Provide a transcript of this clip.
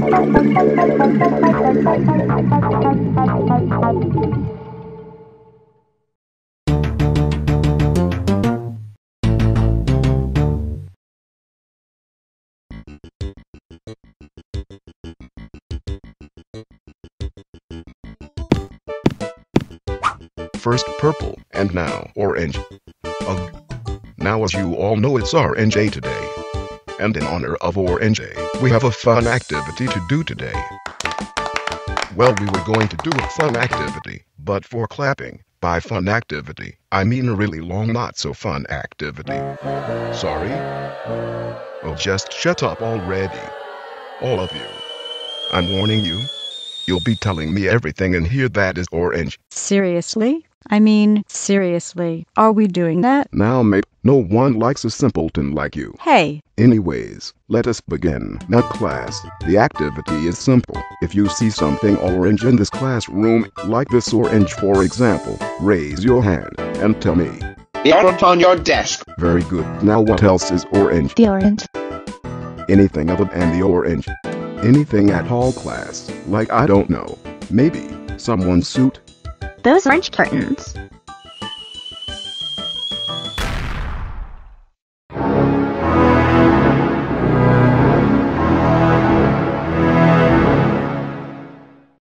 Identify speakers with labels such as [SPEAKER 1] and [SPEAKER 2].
[SPEAKER 1] First purple, and now orange. Ugh. Now as you all know, it's Orange Day today. And in honor of Orange Day, we have a fun activity to do today. Well, we were going to do a fun activity, but for clapping, by fun activity, I mean a really long not so fun activity. Sorry? Oh, just shut up already. All of you. I'm warning you. You'll be telling me everything in here that is orange.
[SPEAKER 2] Seriously? I mean, seriously, are we doing that?
[SPEAKER 1] Now, mate, no one likes a simpleton like you.
[SPEAKER 2] Hey!
[SPEAKER 1] Anyways, let us begin. Now, class, the activity is simple. If you see something orange in this classroom, like this orange for example, raise your hand and tell me.
[SPEAKER 3] The orange on your desk.
[SPEAKER 1] Very good. Now what else is orange?
[SPEAKER 4] The orange.
[SPEAKER 1] Anything other than the orange? Anything at all, class? Like, I don't know, maybe someone's suit?
[SPEAKER 4] Those orange curtains.